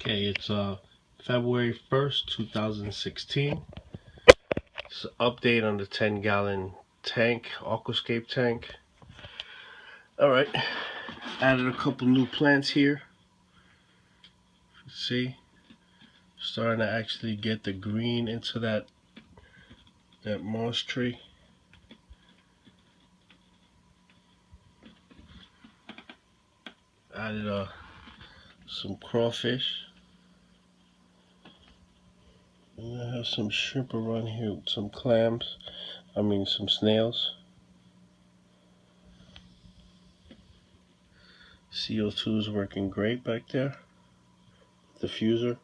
Okay, it's February 1st, 2016. It's an update on the 10-gallon tank, Aquascape tank. Alright, added a couple new plants here. See, starting to actually get the green into that moss tree. Added some crawfish. And I have some shrimp around here, some clams. Some snails. CO2 is working great back there. Diffuser.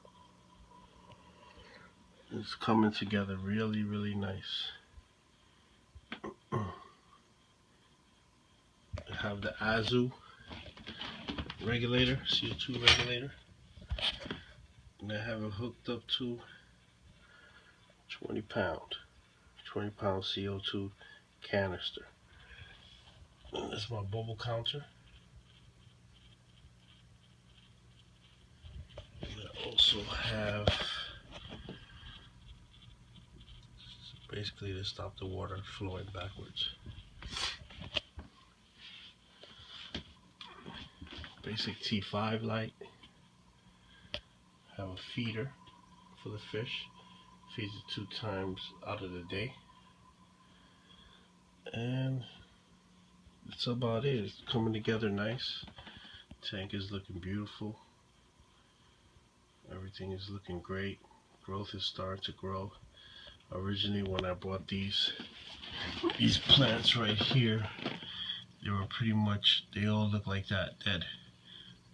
It's coming together really, really nice. I have the Azu regulator, CO2 regulator. And I have it hooked up to 20 pound CO2 canister. And that's my bubble counter. And I also have basically to stop the water flowing backwards. Basic T5 light. Have a feeder for the fish. Feeds it 2 times out of the day. And that's about it. It's coming together nice. Tank is looking beautiful. Everything is looking great. Growth is starting to grow. Originally, when I bought these plants right here, they were pretty much, they all look like that, dead.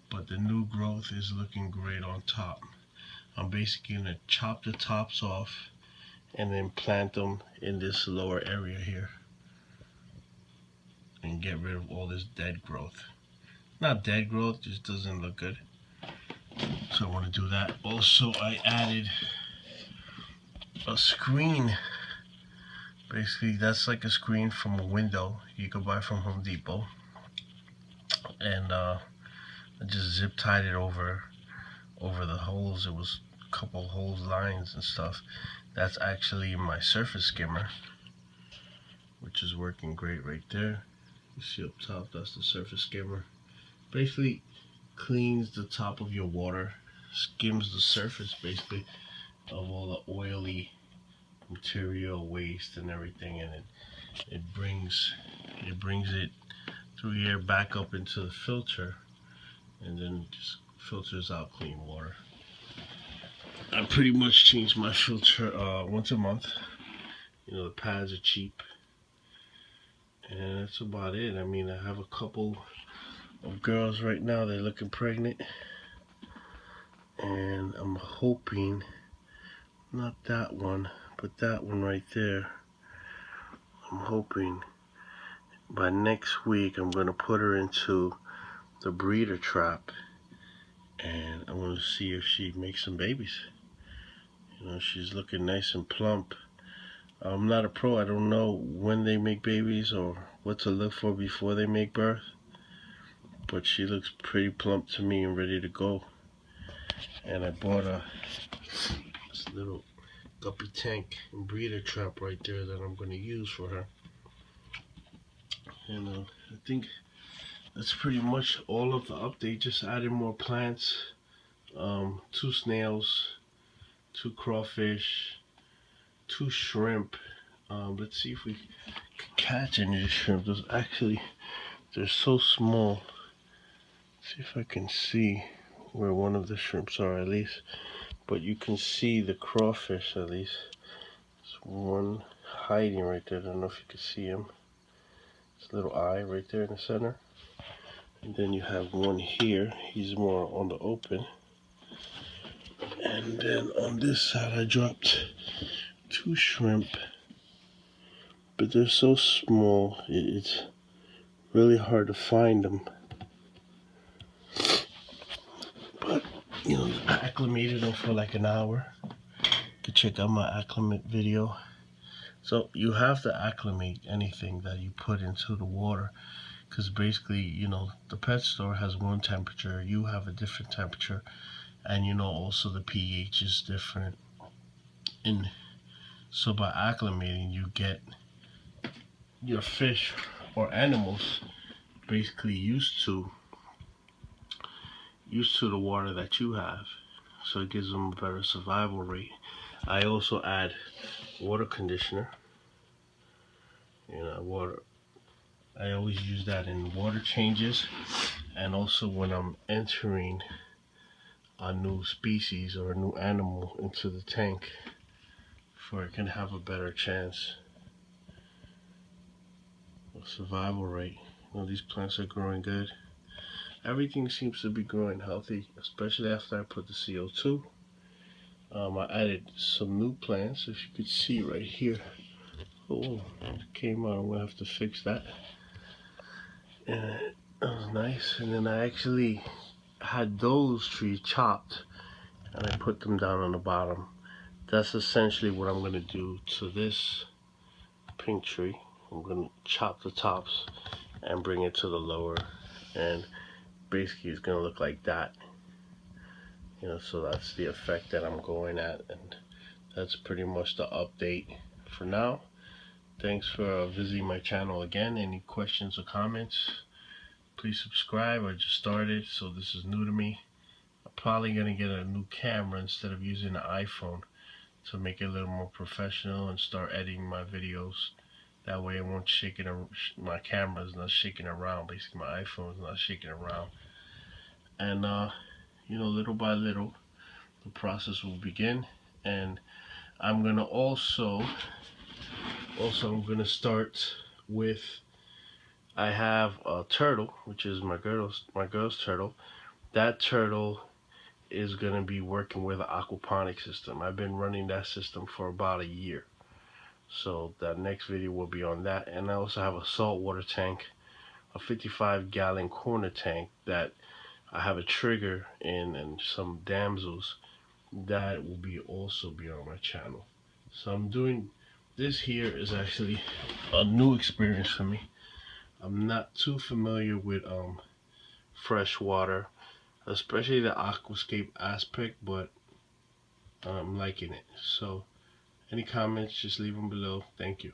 But the new growth is looking great on top. I'm basically going to chop the tops off and then plant them in this lower area here and get rid of all this dead growth. Not dead growth, just doesn't look good. So I want to do that. Also, I added a screen. Basically, that's like a screen from a window you could buy from Home Depot. And I just zip tied it over the holes. It was a couple holes, lines and stuff. That's actually my surface skimmer, which is working great right there. You see up top, that's the surface skimmer. Basically cleans the top of your water, skims the surface basically of all the oily material, waste and everything, and it brings it through here back up into the filter, and then just filters out clean water. I pretty much change my filter once a month. You know, the pads are cheap, and that's about it. I mean, I have a couple of girls right now, they're looking pregnant, and I'm hoping, not that one, but that one right there, I'm hoping by next week I'm going to put her into the breeder trap, and I want to see if she makes some babies. You know, she's looking nice and plump. I'm not a pro, I don't know when they make babies or what to look for before they make birth, but she looks pretty plump to me and ready to go. And I bought this little guppy tank and breeder trap right there that I'm going to use for her. And I think that's pretty much all of the update. Just added more plants, 2 snails, 2 crawfish, 2 shrimp. Let's see if we can catch any shrimp. They're so small. Let's see if I can see where one of the shrimps are at least. But you can see the crawfish at least. There's one hiding right there. I don't know if you can see him. It's a little eye right there in the center. And then you have one here. He's more on the open. And then on this side I dropped 2 shrimp. But they're so small, it's really hard to find them. But, you know, I acclimated them for like an hour. You can check out my acclimate video. So you have to acclimate anything that you put into the water, because basically, you know, the pet store has one temperature, you have a different temperature, and you know also the pH is different. And so by acclimating, you get your fish or animals basically used to the water that you have, so it gives them a better survival rate. I also add water conditioner. Water. I always use that in water changes, and also when I'm entering a new species or a new animal into the tank, for it can have a better chance of survival rate. These plants are growing good. Everything seems to be growing healthy, especially after I put the CO2. I added some new plants, if you could see right here. Oh, it came out. I'm gonna have to fix that. And that was nice. And then I actually had those trees chopped and I put them down on the bottom. That's essentially what I'm gonna do to this pink tree. I'm gonna chop the tops and bring it to the lower, and basically it's gonna look like that. So that's the effect that I'm going at, and that's pretty much the update for now. Thanks for visiting my channel again. Any questions or comments, please subscribe. I just started, so this is new to me. I'm probably gonna get a new camera instead of using an iPhone to make it a little more professional and start editing my videos. That way it won't shake it. My camera is not shaking around. Basically, my iPhone is not shaking around. And little by little, the process will begin. And I'm gonna also I'm gonna start with. I have a turtle, which is my girl's turtle. That turtle is gonna be working with an aquaponic system. I've been running that system for about a year. So that next video will be on that. And I also have a saltwater tank, a 55-gallon corner tank that I have a trigger in and some damsels that will also be on my channel. So I'm doing this here is actually a new experience for me. I'm not too familiar with fresh water, especially the Aquascape aspect, but I'm liking it. So any comments, just leave them below. Thank you.